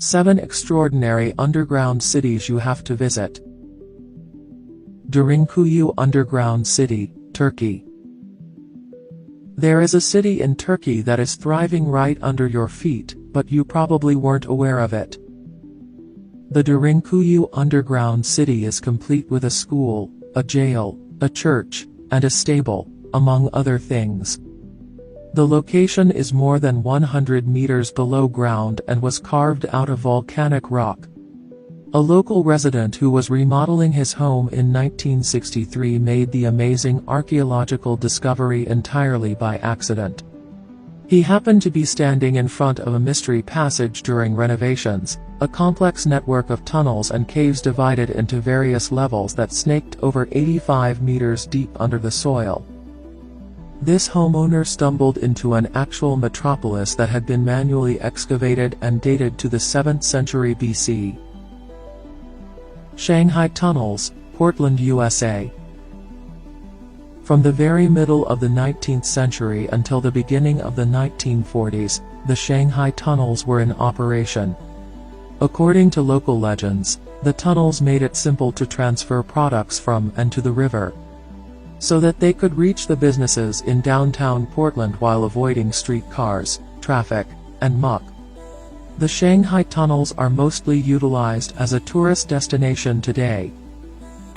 7 Extraordinary Underground Cities You Have to Visit. Derinkuyu Underground City, Turkey. There is a city in Turkey that is thriving right under your feet, but you probably weren't aware of it. The Derinkuyu Underground City is complete with a school, a jail, a church, and a stable, among other things. The location is more than 100 meters below ground and was carved out of volcanic rock. A local resident who was remodeling his home in 1963 made the amazing archaeological discovery entirely by accident. He happened to be standing in front of a mystery passage during renovations, a complex network of tunnels and caves divided into various levels that snaked over 85 meters deep under the soil. This homeowner stumbled into an actual metropolis that had been manually excavated and dated to the 7th century BC. Shanghai Tunnels, Portland, USA. From the very middle of the 19th century until the beginning of the 1940s, the Shanghai Tunnels were in operation. According to local legends, the tunnels made it simple to transfer products from and to the river, so that they could reach the businesses in downtown Portland while avoiding streetcars, traffic, and muck. The Shanghai Tunnels are mostly utilized as a tourist destination today.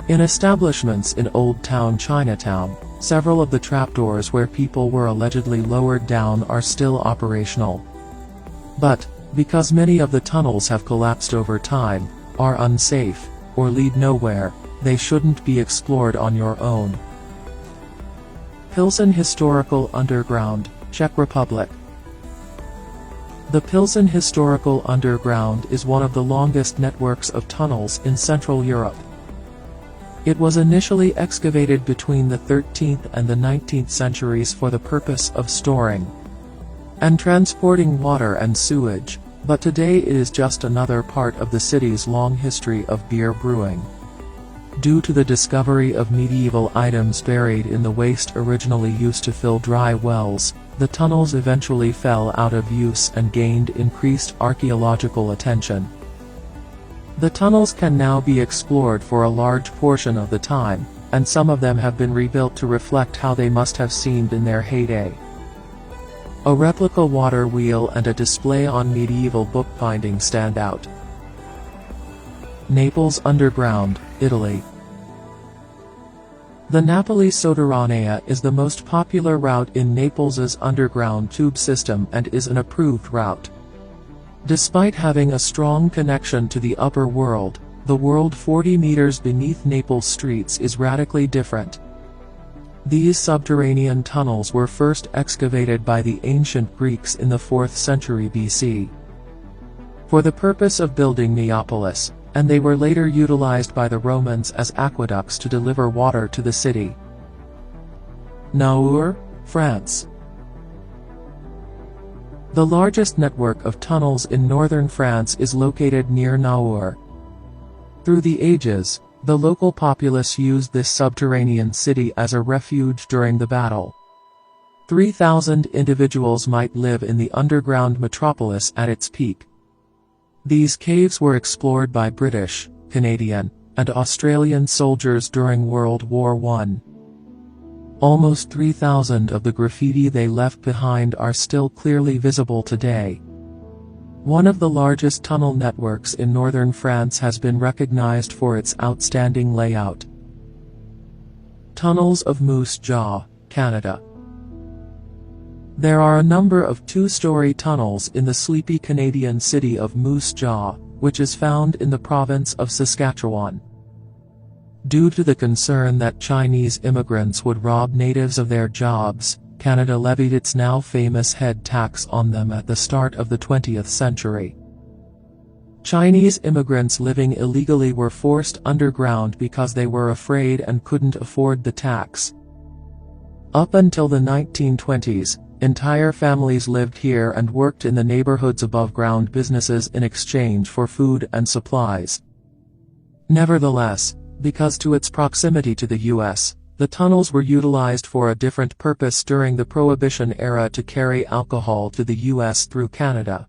In establishments in Old Town Chinatown, several of the trapdoors where people were allegedly lowered down are still operational. But, because many of the tunnels have collapsed over time, are unsafe, or lead nowhere, they shouldn't be explored on your own. Pilsen Historical Underground, Czech Republic. The Pilsen Historical Underground is one of the longest networks of tunnels in Central Europe. It was initially excavated between the 13th and the 19th centuries for the purpose of storing and transporting water and sewage, but today it is just another part of the city's long history of beer brewing. Due to the discovery of medieval items buried in the waste originally used to fill dry wells, the tunnels eventually fell out of use and gained increased archaeological attention. The tunnels can now be explored for a large portion of the time, and some of them have been rebuilt to reflect how they must have seemed in their heyday. A replica water wheel and a display on medieval bookbinding stand out. Naples Underground, Italy. The Napoli Sotterranea is the most popular route in Naples's underground tube system and is an approved route. Despite having a strong connection to the upper world, the world 40 meters beneath Naples streets is radically different. These subterranean tunnels were first excavated by the ancient Greeks in the 4th century BC for the purpose of building Neapolis, and they were later utilized by the Romans as aqueducts to deliver water to the city. Naur, France. The largest network of tunnels in northern France is located near Naur. Through the ages, the local populace used this subterranean city as a refuge during the battle. 3,000 individuals might live in the underground metropolis at its peak. These caves were explored by British, Canadian, and Australian soldiers during World War I. Almost 3,000 of the graffiti they left behind are still clearly visible today. One of the largest tunnel networks in northern France has been recognized for its outstanding layout. Tunnels of Moose Jaw, Canada. There are a number of two-story tunnels in the sleepy Canadian city of Moose Jaw, which is found in the province of Saskatchewan. Due to the concern that Chinese immigrants would rob natives of their jobs, Canada levied its now famous head tax on them at the start of the 20th century. Chinese immigrants living illegally were forced underground because they were afraid and couldn't afford the tax. Up until the 1920s, entire families lived here and worked in the neighborhood's above-ground businesses in exchange for food and supplies. Nevertheless, because to its proximity to the U.S., the tunnels were utilized for a different purpose during the Prohibition era to carry alcohol to the U.S. through Canada.